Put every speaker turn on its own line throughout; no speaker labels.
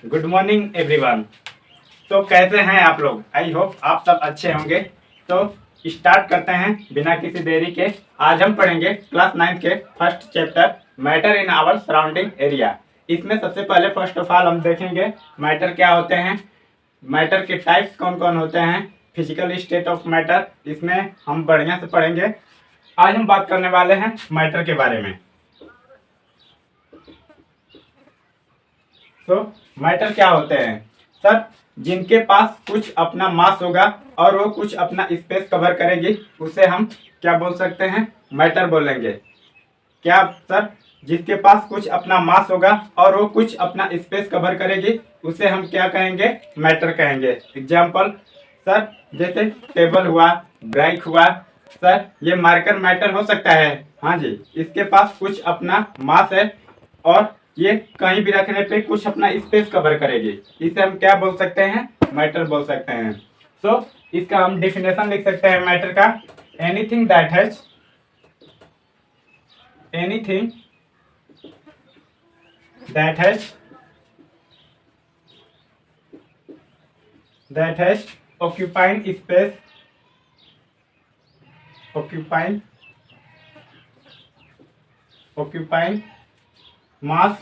Good morning everyone. तो कैसे हैं आप लोग? आई होप आप सब अच्छे होंगे। तो स्टार्ट करते हैं बिना किसी देरी के। आज हम पढ़ेंगे क्लास 9 के first chapter matter in our surrounding area. इसमें सबसे पहले फर्स्ट ऑफ ऑल हम देखेंगे मैटर क्या होते हैं, मैटर के टाइप्स कौन कौन होते हैं, फिजिकल स्टेट ऑफ मैटर, इसमें हम बढ़िया से पढ़ेंगे। आज हम बात करने वाले हैं मैटर के बारे में। तो मैटर क्या होते हैं सर? जिनके पास कुछ अपना मास होगा और वो कुछ अपना स्पेस कवर करेगी, उसे हम क्या बोल सकते हैं? मैटर बोलेंगे। क्या सर? जिसके पास कुछ अपना मास होगा और वो कुछ अपना स्पेस कवर करेगी, उसे हम क्या कहेंगे? मैटर कहेंगे। एग्जाम्पल सर, जैसे टेबल हुआ, ब्राइक हुआ। सर ये मार्कर मैटर हो सकता है? हाँ जी, इसके पास कुछ अपना मास है और ये कहीं भी रखने पे कुछ अपना स्पेस कवर करेगी, इसे हम क्या बोल सकते हैं? मैटर बोल सकते हैं। सो इसका हम डिफिनेशन लिख सकते हैं मैटर का। Anything that has occupying mass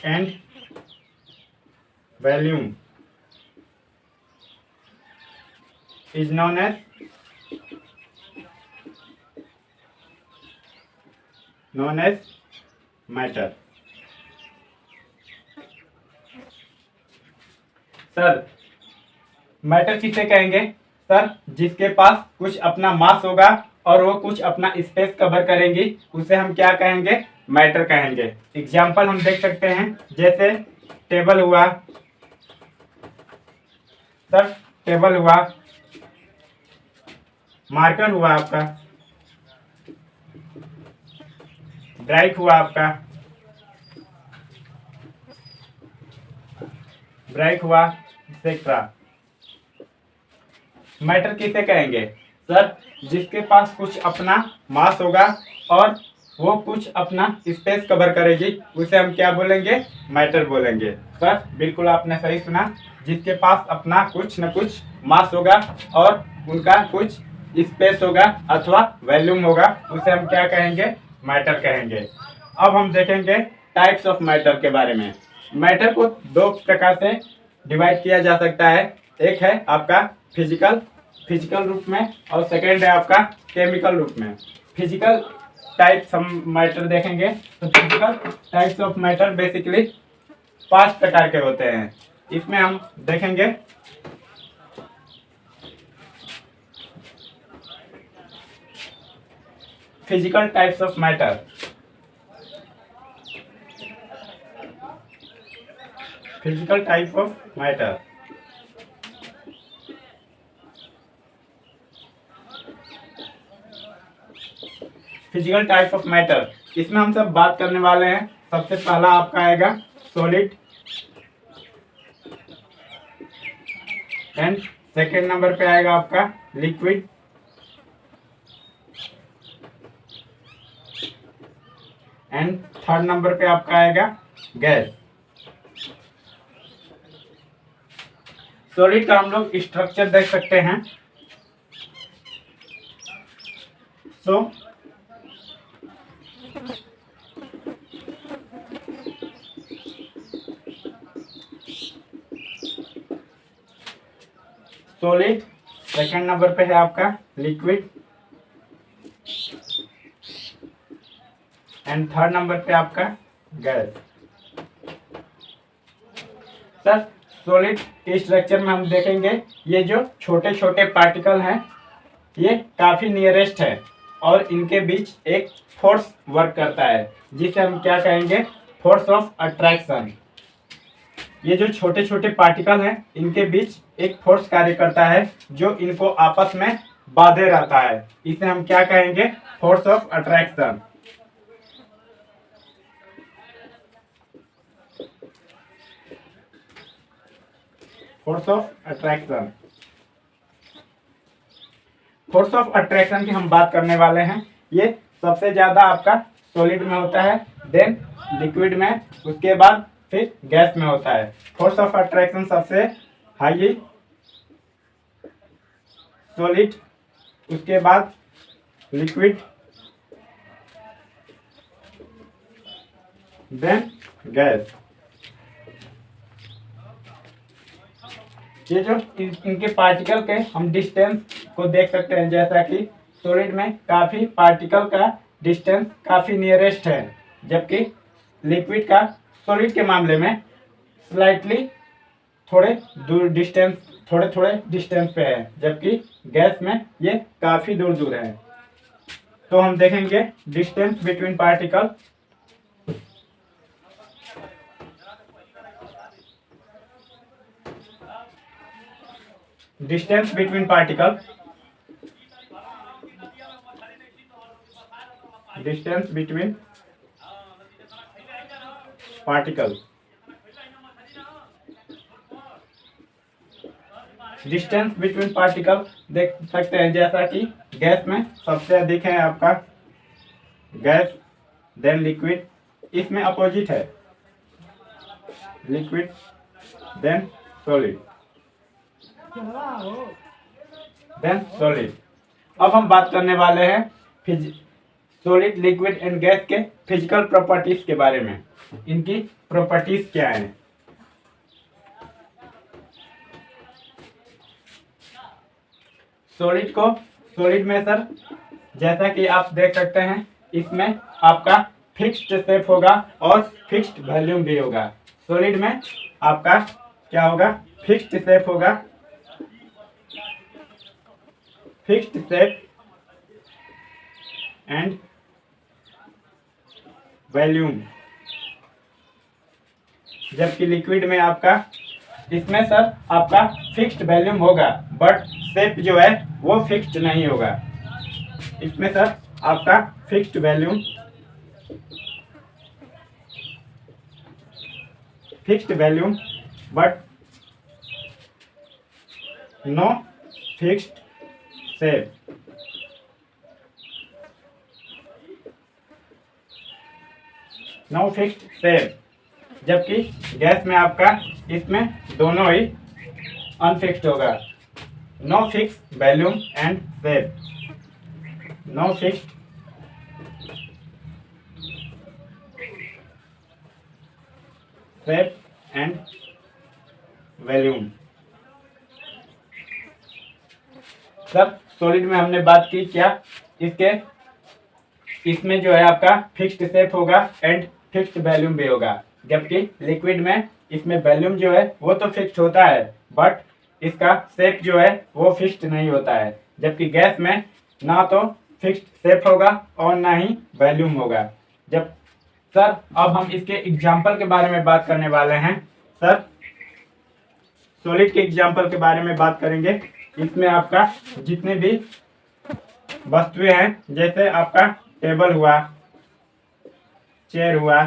and volume is known as matter। Sir matter किसे कहेंगे? सर जिसके पास कुछ अपना मास होगा और वो कुछ अपना स्पेस कवर करेंगी, उसे हम क्या कहेंगे? मैटर कहेंगे। एग्जाम्पल हम देख सकते हैं, जैसे टेबल हुआ। सर टेबल हुआ, मार्कर हुआ आपका, ब्राइक हुआ आपका, एक्सेट्रा। मैटर किसे कहेंगे? सर जिसके पास कुछ अपना मास होगा और वो कुछ अपना स्पेस कवर करेगी, उसे हम क्या बोलेंगे? मैटर बोलेंगे। सर बिल्कुल आपने सही सुना, जिसके पास अपना कुछ न कुछ मास होगा और उनका कुछ स्पेस होगा अथवा वॉल्यूम होगा, उसे हम क्या कहेंगे? मैटर कहेंगे। अब हम देखेंगे टाइप्स ऑफ मैटर के बारे में। मैटर को दो प्रकार से डिवाइड किया जा सकता है। एक है आपका फिजिकल रूप में और सेकेंड है आपका केमिकल रूप में। फिजिकल टाइप्स हम मैटर देखेंगे तो physical types of matter basically 5 प्रकार के होते हैं। इसमें हम देखेंगे physical types of matter. Physical type of matter, physical type of matter, इसमें हम सब बात करने वाले हैं। सबसे पहला आपका आएगा सॉलिड एंड सेकेंड नंबर पे आएगा आपका लिक्विड एंड थर्ड नंबर पे आपका आएगा गैस। सॉलिड का हम लोग स्ट्रक्चर देख सकते हैं। सॉलिड, सेकेंड नंबर पे है आपका लिक्विड एंड थर्ड नंबर पे आपका गैस। सर सॉलिड के स्ट्रक्चर में हम देखेंगे, ये जो छोटे छोटे पार्टिकल हैं ये काफ़ी नियरेस्ट है और इनके बीच एक फोर्स वर्क करता है, जिसे हम क्या कहेंगे? Force of attraction. ये जो छोटे छोटे पार्टिकल हैं इनके बीच एक फोर्स कार्य करता है जो इनको आपस में बांधे रहता है, इसे हम क्या कहेंगे? Force of attraction. Force of attraction, force of attraction की हम बात करने वाले हैं। ये सबसे ज्यादा आपका सॉलिड में होता है। देन लिक्विड में, उसके बाद फिर गैस में होता है। फोर्स ऑफ अट्रैक्शन सबसे हाई सॉलिड, उसके बाद लिक्विड, देन गैस। ये जो इनके पार्टिकल के हम डिस्टेंस को देख सकते हैं, जैसा कि सॉलिड में काफी पार्टिकल का डिस्टेंस काफी नियरेस्ट है, जबकि लिक्विड का सॉलिड के मामले में स्लाइटली थोड़े थोड़े डिस्टेंस पे है, जबकि गैस में ये काफी दूर दूर है। तो हम देखेंगे distance between particle. Distance between particle, distance between particle, distance between particle देख सकते हैं, जैसा कि गैस में सबसे अधिक है आपका गैस, देन लिक्विड, इसमें अपोजिट है liquid, then solid, then solid. अब हम बात करने वाले हैं सॉलिड, लिक्विड एंड गैस के फिजिकल प्रॉपर्टीज के बारे में। इनकी प्रॉपर्टीज क्या है? सॉलिड में सर, जैसा कि आप देख सकते हैं, इसमें आपका फिक्स्ड शेप होगा और फिक्स्ड वॉल्यूम भी होगा। सॉलिड में आपका क्या होगा? फिक्स्ड शेप होगा, फिक्स्ड शेप एंड वॉल्यूम, जबकि लिक्विड में आपका, इसमें सर आपका फिक्स्ड वॉल्यूम होगा, बट शेप जो है वो फिक्स्ड नहीं होगा। इसमें सर आपका fixed volume, fixed volume, but no fixed shape. No fixed shape, जबकि गैस में आपका इसमें दोनों ही अनफिक्स्ड होगा। No fixed volume and shape, no fixed shape and volume. सब सॉलिड में हमने बात की क्या, इसमें जो है आपका फिक्स्ड शेप होगा एंड फिक्स्ड वॉल्यूम भी होगा, जबकि लिक्विड में इसमें वॉल्यूम जो है वो तो फिक्स्ड होता है, बट इसका शेप जो है वो फिक्स्ड नहीं होता है। जबकि गैस में ना तो फिक्स्ड शेप होगा और ना ही वॉल्यूम होगा। जब सर अब हम इसके एग्जाम्पल के बारे में बात करने वाले हैं। सर सॉलिड के एग्जाम्पल के बारे में बात करेंगे। इसमें आपका जितने भी वस्तुएं हैं, जैसे आपका टेबल हुआ, चेयर हुआ,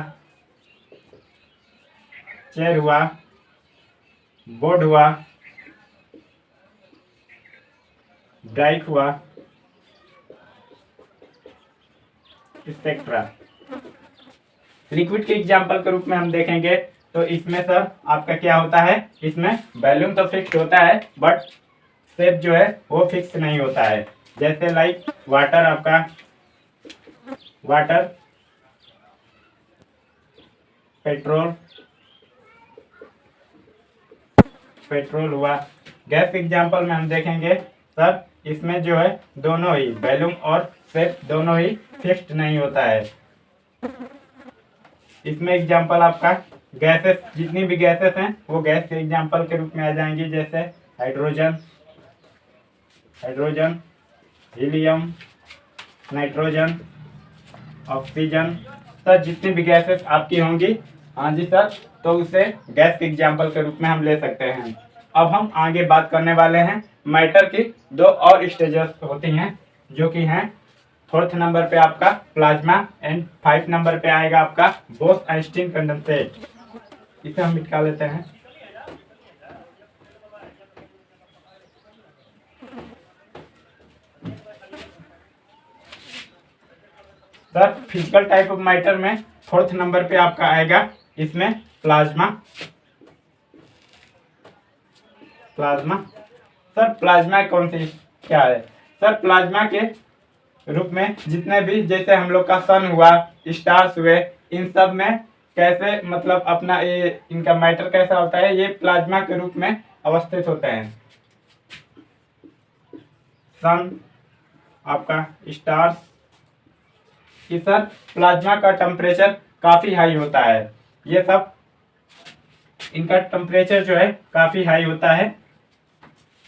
बोर्ड हुआ, बाइक हुआ, एक्सेट्रा। लिक्विड के एग्जाम्पल के रूप में हम देखेंगे तो इसमें सर आपका क्या होता है, इसमें वॉल्यूम तो फिक्स होता है बट शेप जो है वो फिक्स नहीं होता है। जैसे लाइक वाटर, आपका वाटर, पेट्रोल हुआ। गैस के एग्जाम्पल में हम देखेंगे सर, इसमें जो है दोनों ही वॉल्यूम और शेप दोनों ही फिक्स्ड नहीं होता है। इसमें एग्जाम्पल आपका गैसेस, जितनी भी गैसेस हैं वो गैस के एग्जाम्पल के रूप में आ जाएंगी, जैसे hydrogen, helium, nitrogen, oxygen. Sir जितनी भी गैसेस आपकी होंगी, हाँ जी सर, तो उसे गैस के एग्जाम्पल के रूप में हम ले सकते हैं। अब हम आगे बात करने वाले हैं मैटर की दो और स्टेजेस होती हैं, जो कि हैं 4th नंबर पे आपका प्लाज्मा एंड 5 नंबर पे आएगा आपका बोस-आइंस्टीन कंडेंसेट। इसे हम मिटा लेते हैं। Sir physical type of matter में फोर्थ नंबर पे आपका आएगा इसमें प्लाज्मा। प्लाज्मा सर, प्लाज्मा कौन सी क्या है सर? प्लाज्मा के रूप में जितने भी, जैसे हम लोग का सन हुआ, स्टार्स हुए, इन सब में कैसे मतलब अपना ये इनका मैटर कैसा होता है, ये प्लाज्मा के रूप में अवस्थित होते हैं। सन, आपका स्टार्स, कि सर प्लाज्मा का टेम्परेचर काफ़ी हाई होता है। ये सब इनका टेम्परेचर जो है काफ़ी हाई होता है।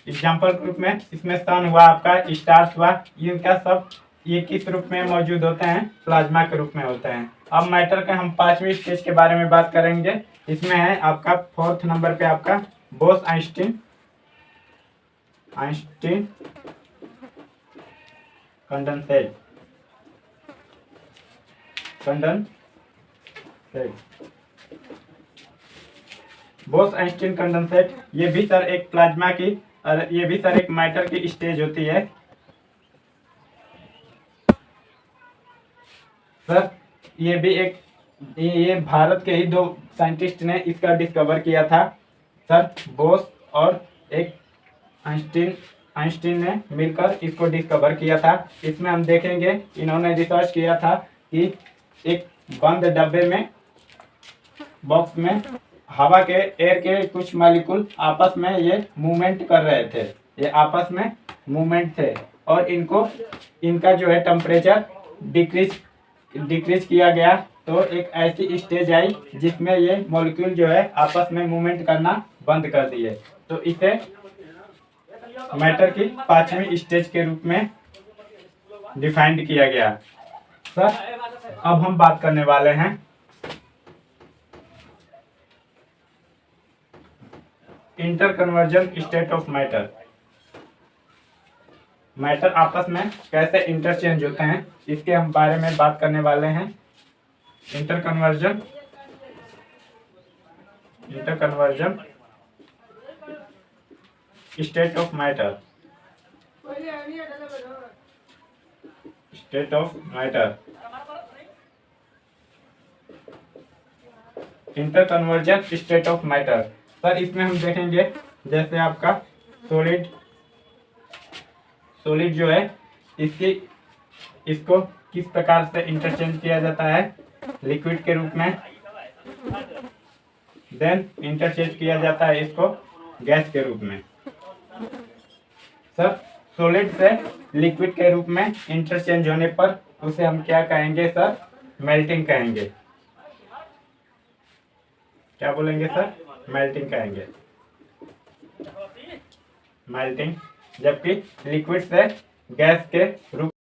एग्जाम्पल के रूप में इसमें सन हुआ, आपका स्टार्स हुआ, इनका सब ये किस रूप में मौजूद होते हैं? प्लाज्मा के रूप में होते हैं। अब मैटर के हम 5वीं स्टेज के बारे में बात करेंगे। इसमें है आपका फोर्थ नंबर पे आपका Bose Einstein condensate. Bose Einstein condensate, ये भी सर एक प्लाज्मा की, और ये भी सर एक मैटर की स्टेज होती है। सर ये भी एक, ये भारत के ही 2 साइंटिस्ट ने इसका डिस्कवर किया था सर, बोस और एक आइंस्टीन ने मिलकर इसको डिस्कवर किया था। इसमें हम देखेंगे इन्होंने रिसर्च किया था कि एक बंद डब्बे में, बॉक्स में हवा के, एयर के कुछ मॉलिक्यूल आपस में ये मूवमेंट कर रहे थे, ये आपस में मूवमेंट थे, और इनको, इनका जो है टेम्परेचर डिक्रीज किया गया। तो एक ऐसी स्टेज आई जिसमें ये मॉलिक्यूल जो है आपस में मूवमेंट करना बंद कर दिए। तो इसे मैटर की 5वीं स्टेज के रूप में डिफाइंड किया गया। सर अब हम बात करने वाले हैं inter conversion state of matter. Matter आपस में कैसे इंटरचेंज होते हैं, इसके हम बारे में बात करने वाले हैं। Inter conversion state of matter. Inter conversion state of matter. Sir इसमें हम देखेंगे जैसे आपका सॉलिड जो है, इसको किस प्रकार से इंटरचेंज किया जाता है लिक्विड के रूप में, देन इंटरचेंज किया जाता है इसको गैस के रूप में। सर सॉलिड से लिक्विड के रूप में इंटरचेंज होने पर उसे हम क्या कहेंगे सर? मेल्टिंग कहेंगे। क्या बोलेंगे सर? मेल्टिंग कहेंगे। मेल्टिंग, जबकि लिक्विड से गैस के रूप